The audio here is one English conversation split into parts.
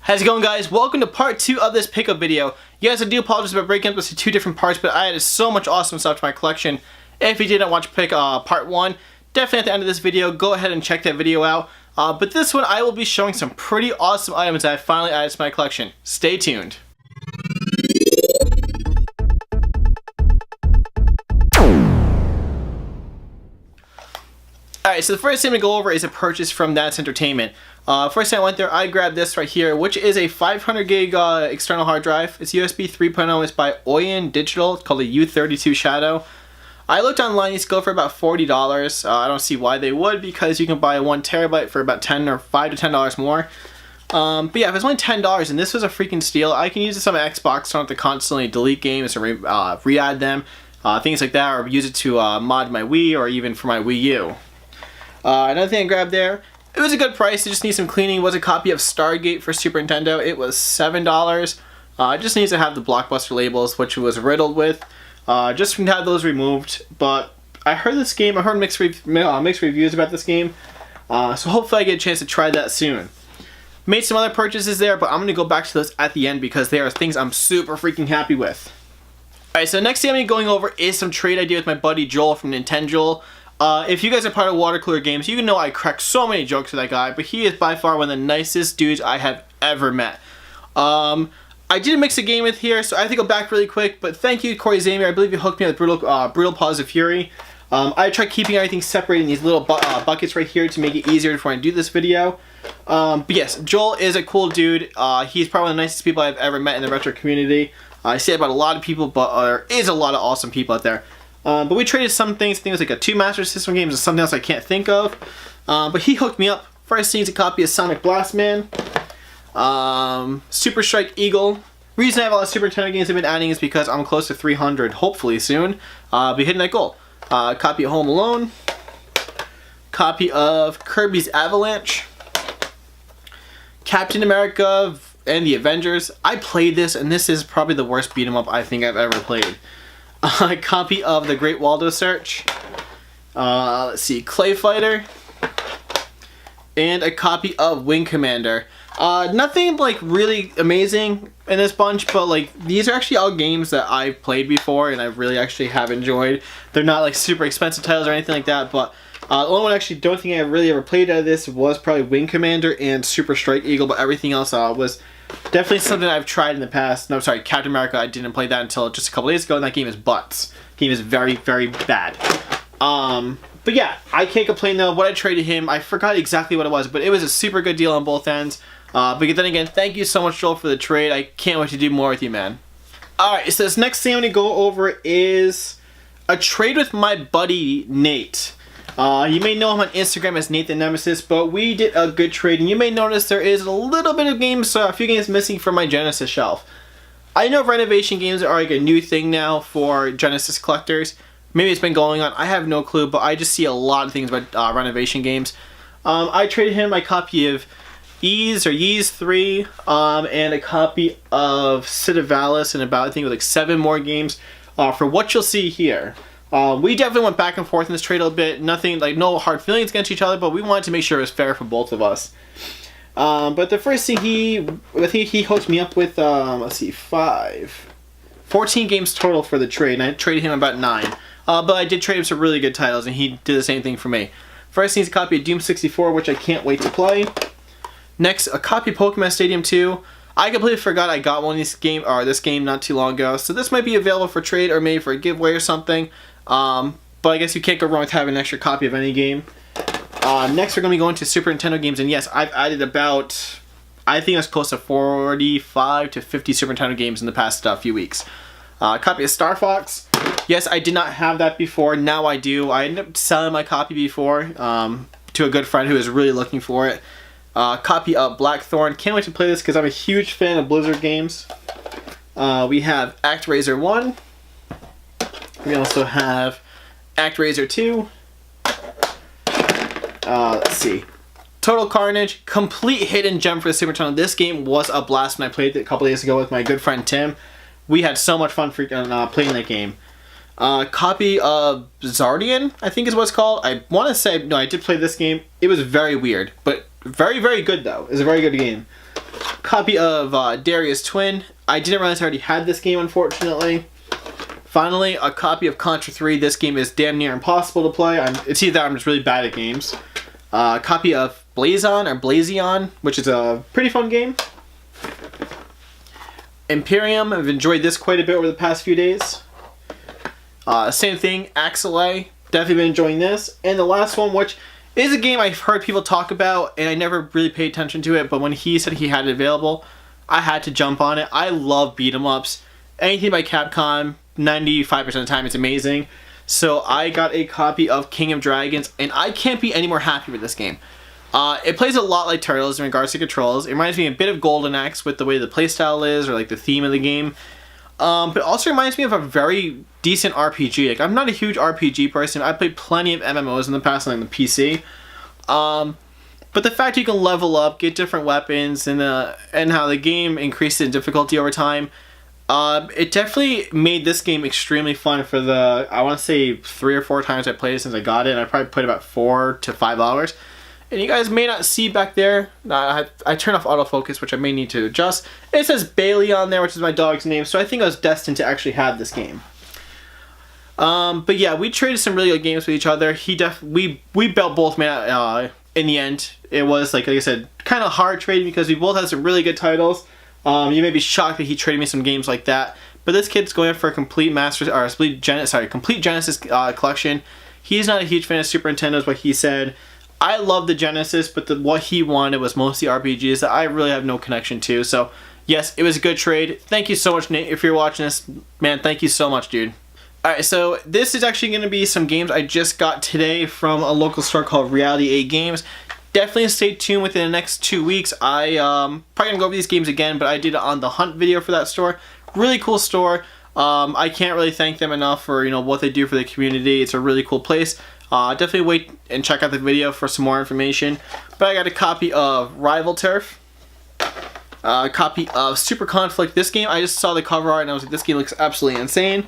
How's it going, guys? Welcome to part 2 of this pickup video. Yes, I do apologize about breaking up this into 2 different parts, but I added so much awesome stuff to my collection. If you didn't watch part 1, definitely at the end of this video, go ahead and check that video out. But this one, I will be showing some pretty awesome items that I finally added to my collection. Stay tuned. Alright, so the first thing I'm going to go over is a purchase from That's Entertainment. First time I went there, I grabbed this right here, which is a 500 gig external hard drive. It's USB 3.0. It's by Oyen Digital. It's called the U32 Shadow. I looked online, these go for about $40. I don't see why they would, because you can buy a 1 terabyte for about $10 or $5 to $10 more. But yeah, if it's only $10 and this was a freaking steal, I can use this on my Xbox. So I don't have to constantly delete games or re-add them, things like that, or use it to mod my Wii or even for my Wii U. Another thing I grabbed there, it was a good price, it just needs some cleaning, was a copy of Stargate for Super Nintendo. It was $7. It just needs to have the Blockbuster labels, which was riddled with. Just to have those removed, but I heard this game, I heard mixed reviews about this game, so hopefully I get a chance to try that soon. Made some other purchases there, but I'm going to go back to those at the end because they are things I'm super freaking happy with. Alright, so next thing I'm going over is some trade I did with my buddy Joel from Nintendo. If you guys are part of Water Cooler Games, you know I crack so many jokes with that guy, but he is by far one of the nicest dudes I have ever met. I did mix a game with here, so I have to go back really quick, but thank you, Corey Zamir. I believe you hooked me up with Brutal Paws of Fury. I tried keeping everything separated in these little buckets right here to make it easier for when I do this video. But yes, Joel is a cool dude. He's probably one of the nicest people I've ever met in the retro community. I say about a lot of people, but there is a lot of awesome people out there. But we traded some things. I think it was like a 2 Master System games and something else I can't think of. But he hooked me up. First thing is a copy of Sonic Blastman. Super Strike Eagle. Reason I have a lot of Super Nintendo games I've been adding is because I'm close to 300, hopefully soon. Be hitting that goal. Copy of Home Alone. Copy of Kirby's Avalanche. Captain America and the Avengers. I played this, and this is probably the worst beat 'em up I think I've ever played. A copy of The Great Waldo Search. Let's see, Clay Fighter. And a copy of Wing Commander. Nothing like really amazing in this bunch, but like these are actually all games that I've played before and I really actually have enjoyed. They're not like super expensive titles or anything like that, but the only one I actually don't think I really ever played out of this was probably Wing Commander and Super Strike Eagle, but everything else was definitely something I've tried in the past. No, sorry, Captain America, I didn't play that until just a couple days ago, and that game is butts. The game is very, very bad. But yeah, I can't complain though. What I traded him, I forgot exactly what it was, but it was a super good deal on both ends. But then again, thank you so much, Joel, for the trade. I can't wait to do more with you, man. Alright, so this next thing I'm going to go over is a trade with my buddy, Nate. You may know him on Instagram as Nate the Nemesis, but we did a good trade, and you may notice there is a little bit of games, a few games missing from my Genesis shelf. I know renovation games are like a new thing now for Genesis collectors. Maybe it's been going on, I have no clue, but I just see a lot of things about renovation games. I traded him my copy of Yeez 3, and a copy of Sid of Alice, and about, I think it was like 7 more games, for what you'll see here. We definitely went back and forth in this trade a little bit. Nothing, like no hard feelings against each other, but we wanted to make sure it was fair for both of us. But the first thing I think he hooked me up with, let's see, 14 games total for the trade, and I traded him about 9. But I did trade him some really good titles, and he did the same thing for me. First thing is a copy of Doom 64, which I can't wait to play. Next, a copy of Pokemon Stadium 2. I completely forgot I got one of this game not too long ago, so this might be available for trade or maybe for a giveaway or something. But I guess you can't go wrong with having an extra copy of any game. Next, we're going to be going to Super Nintendo games, and yes, I've added about, I think it's close to 45 to 50 Super Nintendo games in the past few weeks. Copy of Star Fox. Yes, I did not have that before. Now I do. I ended up selling my copy before to a good friend who was really looking for it. Copy of Blackthorn. Can't wait to play this because I'm a huge fan of Blizzard games. We have ActRaiser 1. We also have ActRaiser 2. Let's see. Total Carnage. Complete hidden gem for the Super Nintendo. This game was a blast when I played it a couple days ago with my good friend Tim. We had so much fun freaking playing that game. Copy of Zardian, I think is what it's called. I want to say, no, I did play this game. It was very weird, but very, very good though. It's a very good game. Copy of Darius Twin. I didn't realize I already had this game, unfortunately. Finally, a copy of Contra 3. This game is damn near impossible to play. It's either that or I'm just really bad at games. Copy of Blazion, which is a pretty fun game. Imperium. I've enjoyed this quite a bit over the past few days. Same thing, Axelay. Definitely been enjoying this. And the last one, which is a game I've heard people talk about, and I never really paid attention to it, but when he said he had it available, I had to jump on it. I love beat 'em ups. Anything by Capcom, 95% of the time, it's amazing. So I got a copy of King of Dragons, and I can't be any more happy with this game. It plays a lot like Turtles in regards to controls. It reminds me a bit of Golden Axe with the way the playstyle is, or like the theme of the game. But it also reminds me of a very decent RPG. Like, I'm not a huge RPG person. I played plenty of MMOs in the past on the PC. But the fact you can level up, get different weapons, and how the game increases in difficulty over time, it definitely made this game extremely fun for the, I want to say 3 or 4 times I played it since I got it. And I probably played about 4 to 5 hours. And you guys may not see back there, I turned off autofocus, which I may need to adjust. It says Bailey on there, which is my dog's name, so I think I was destined to actually have this game. But yeah, we traded some really good games with each other. We both made in the end. It was, like I said, kind of hard trading because we both had some really good titles. You may be shocked that he traded me some games like that. But this kid's going for a complete complete Genesis collection. He's not a huge fan of Super Nintendo, is what he said. I love the Genesis, but what he wanted was mostly RPGs that I really have no connection to. So, yes, it was a good trade. Thank you so much, Nate. If you're watching this, man, thank you so much, dude. Alright, so this is actually going to be some games I just got today from a local store called Reality 8 Games. Definitely stay tuned within the next 2 weeks. I probably going to go over these games again, but I did it on the Hunt video for that store. Really cool store. I can't really thank them enough for what they do for the community. It's a really cool place. Definitely wait and check out the video for some more information. But I got a copy of Rival Turf, a copy of Super Conflict. This game, I just saw the cover art and I was like, this game looks absolutely insane.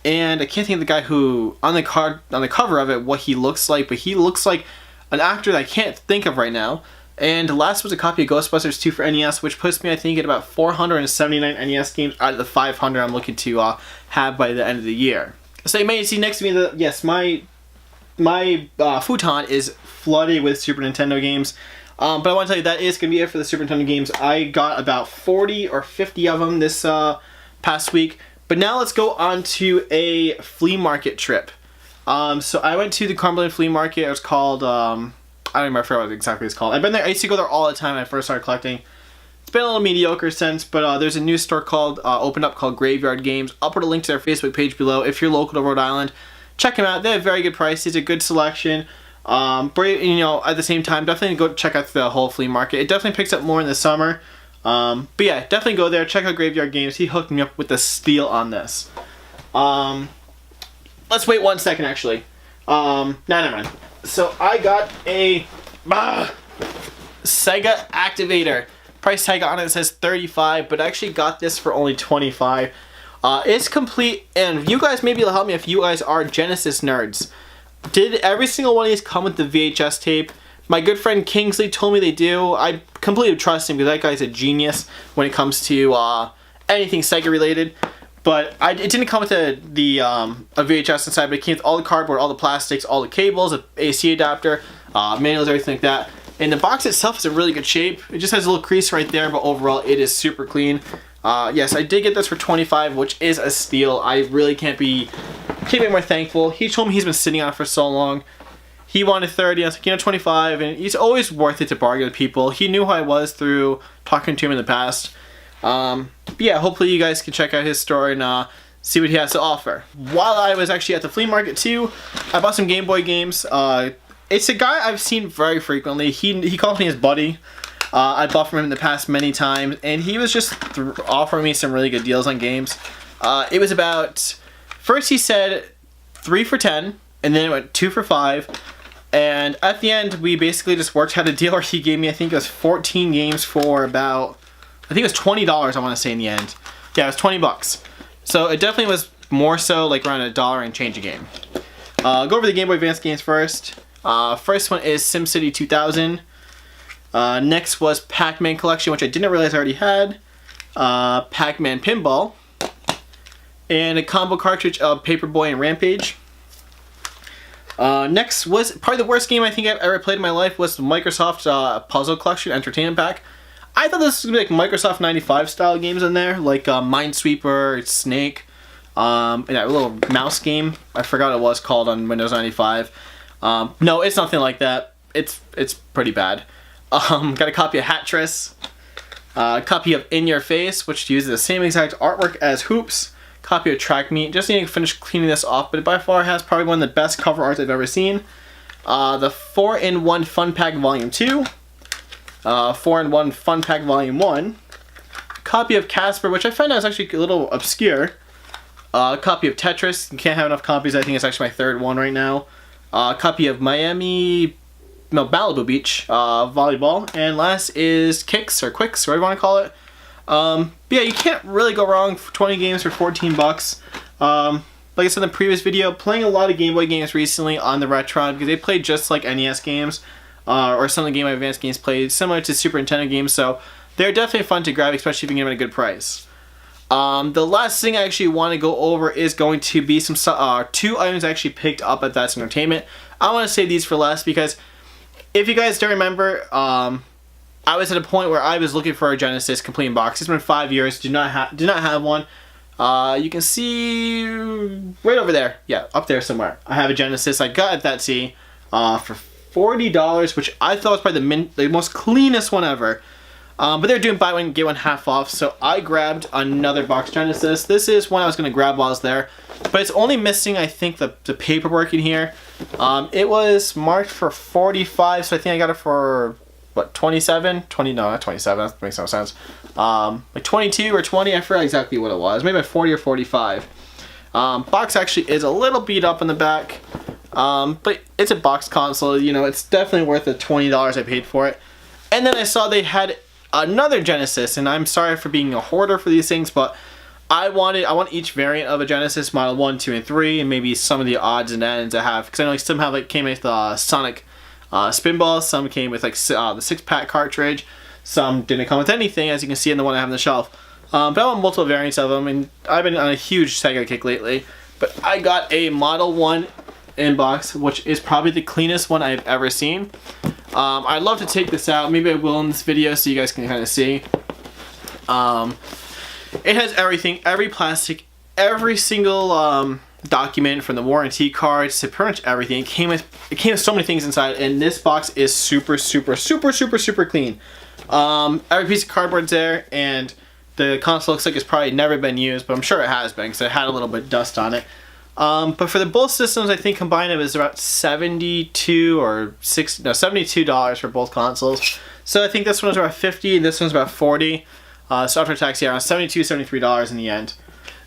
And I can't think of the guy who on the cover of it what he looks like, but he looks like an actor that I can't think of right now. And the last was a copy of Ghostbusters 2 for NES, which puts me, I think, at about 479 NES games out of the 500 I'm looking to have by the end of the year. So you may see next to me that, yes, my futon is flooded with Super Nintendo games. But I want to tell you that is going to be it for the Super Nintendo games. I got about 40 or 50 of them this past week. But now let's go on to a flea market trip. So I went to the Cumberland Flea Market. It was called, I don't remember what exactly it's called. I've been there. I used to go there all the time when I first started collecting. It's been a little mediocre since, but there's a new store opened up called Graveyard Games. I'll put a link to their Facebook page below. If you're local to Rhode Island, check them out. They have very good prices, a good selection. But at the same time, definitely go check out the whole flea market. It definitely picks up more in the summer. But yeah, definitely go there. Check out Graveyard Games. He hooked me up with the steal on this. Let's wait 1 second, actually. No, never mind. So I got a Sega Activator. Price tag on it says $35, but I actually got this for only $25. It's complete, and you guys maybe will help me if you guys are Genesis nerds. Did every single one of these come with the VHS tape? My good friend Kingsley told me they do. I completely trust him because that guy's a genius when it comes to anything Sega related. But it didn't come with a VHS inside, but it came with all the cardboard, all the plastics, all the cables, an AC adapter, manuals, everything like that. And the box itself is in really good shape. It just has a little crease right there, but overall it is super clean. Yes, I did get this for $25, which is a steal. I really can't be more thankful. He told me he's been sitting on it for so long. He wanted 30, I was like, 25, and it's always worth it to bargain with people. He knew who I was through talking to him in the past. But yeah, hopefully you guys can check out his store and see what he has to offer. While I was actually at the flea market too, I bought some Game Boy games. It's a guy I've seen very frequently. He calls me his buddy. I bought from him in the past many times, and he was just offering me some really good deals on games. It was about, first he said 3 for $10, and then it went 2 for $5. And at the end, we basically just worked out a deal where he gave me, I think it was 14 games for about, I think it was $20, I want to say in the end. Yeah, it was $20. So it definitely was more so like around $1 and change a game. Go over the Game Boy Advance games first. First one is SimCity 2000. Next was Pac-Man collection, which I didn't realize I already had. Pac-Man Pinball. And a combo cartridge of Paperboy and Rampage. Next was probably the worst game I think I've ever played in my life, was the Microsoft Puzzle Collection Entertainment Pack. I thought this was going to be like Microsoft 95 style games in there, like Minesweeper, Snake, and that little mouse game. I forgot what it was called on Windows 95. No, it's nothing like that. It's pretty bad. Got a copy of Hattress, a copy of In Your Face, which uses the same exact artwork as Hoops. Copy of Track Meet. Just need to finish cleaning this off, but it by far has probably one of the best cover arts I've ever seen. The 4-in-1 Fun Pack Volume 2. 4-in-1 Fun Pack Volume 1. Copy of Casper, which I found out is actually a little obscure. Copy of Tetris. You can't have enough copies. I think it's actually my third one right now. Copy of Malibu Beach Volleyball. And last is Kicks, or Quicks, whatever you want to call it. But yeah, you can't really go wrong for 20 games for 14 bucks. Like I said in the previous video, playing a lot of Game Boy games recently on the Retron, because they play just like NES games, or some of the Game Boy Advance games play similar to Super Nintendo games, so they're definitely fun to grab, especially if you can get them at a good price. The last thing I actually want to go over is going to be some two items I actually picked up at That's Entertainment. I want to save these for last because if you guys don't remember, I was at a point where I was looking for a Genesis complete in box. It's been 5 years. Did not have one. You can see right over there. Yeah, up there somewhere. I have a Genesis I got at that T for $40, which I thought was probably the most cleanest one ever. But they're doing buy one get one half off, so I grabbed another box Genesis. This is one I was going to grab while I was there, but it's only missing, I think, the paperwork in here. It was marked for $45, so I think I got it for what, 27? 20? No, not 27. That makes no sense. Like 22 or 20. I forgot exactly what it was. Maybe 40 or 45. Box actually is a little beat up in the back, but it's a box console. You know, it's definitely worth the $20 I paid for it. And then I saw they had another Genesis, and I'm sorry for being a hoarder for these things, but I want each variant of a Genesis, model 1, 2, and 3, and maybe some of the odds and ends I have, because I know some have like came with Sonic Spinball, some came with like the 6-pack cartridge, some didn't come with anything, as you can see in the one I have on the shelf. But I want multiple variants of them, and I've been on a huge Sega kick lately. But I got a Model 1 inbox, which is probably the cleanest one I've ever seen. I'd love to take this out. Maybe I will in this video so you guys can kind of see. It has everything, every plastic, every single document from the warranty cards to pretty much everything. It came with so many things inside, and this box is super clean. Every piece of cardboard's there, and the console looks like it's probably never been used, but I'm sure it has been because it had a little bit of dust on it. But for the both systems, I think combined it was about $72 for both consoles. So I think this one's about $50 and this one's about $40. So after tax, yeah, around $72, $73 in the end.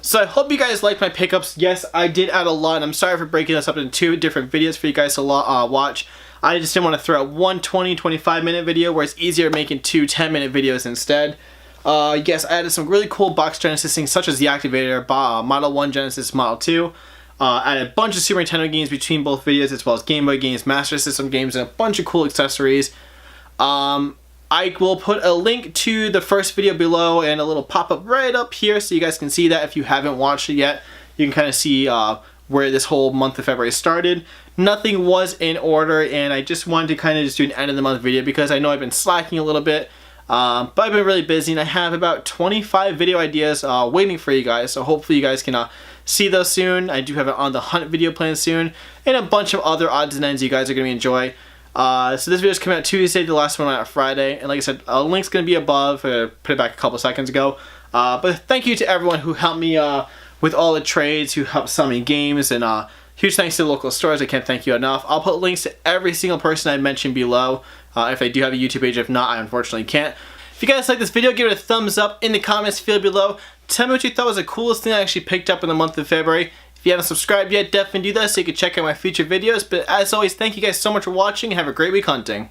So I hope you guys liked my pickups. Yes, I did add a lot. I'm sorry for breaking this up into 2 different videos for you guys to watch. I just didn't want to throw out one 20-25-minute video where it's easier making 2 10-minute videos instead. Yes, I added some really cool box Genesis things such as the Activator, Model 1 Genesis, Model 2. Added a bunch of Super Nintendo games between both videos, as well as Game Boy games, Master System games, and a bunch of cool accessories. I will put a link to the first video below and a little pop-up right up here so you guys can see that if you haven't watched it yet. You can kind of see where this whole month of February started. Nothing was in order, and I just wanted to kind of just do an end of the month video because I know I've been slacking a little bit. But I've been really busy, and I have about 25 video ideas waiting for you guys, so hopefully you guys can see those soon. I do have an On the Hunt video planned soon, and a bunch of other odds and ends you guys are going to enjoy. So this video is coming out Tuesday, the last one went out Friday, and like I said, a link's going to be above. I put it back a couple seconds ago. But thank you to everyone who helped me with all the trades, who helped sell me games, and huge thanks to the local stores. I can't thank you enough. I'll put links to every single person I mentioned below. If I do have a YouTube page, if not, I unfortunately can't. If you guys like this video, give it a thumbs up in the comments field below. Tell me what you thought was the coolest thing I actually picked up in the month of February. If you haven't subscribed yet, definitely do that so you can check out my future videos. But as always, thank you guys so much for watching and have a great week hunting.